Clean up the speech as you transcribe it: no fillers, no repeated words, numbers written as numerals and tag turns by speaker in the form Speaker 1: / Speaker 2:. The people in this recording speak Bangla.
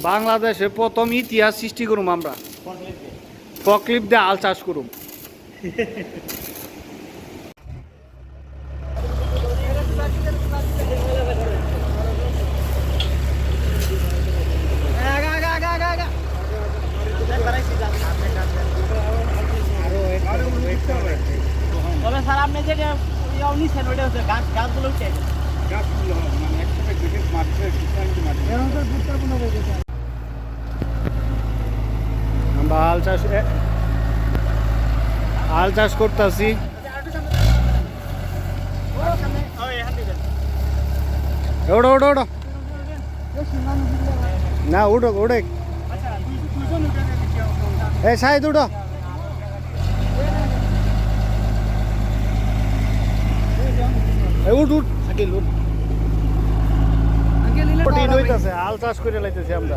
Speaker 1: বাংলাদেশে প্রথম ইতিহাস সৃষ্টি করুম আমরা ফকলিপ দিয়ে আল চাষ করুম।
Speaker 2: স্যার আপনি যে নিচ্ছেন ওইটা হচ্ছে গাছগুলো উঠে
Speaker 1: আমরা আল চাষ করতেছি। ওড়ো ওড়ো ওড়ো না উঠো উঠে শাহিদ উঠো। উঠ উঠ আল চাষ করে লাইতেছি আমরা।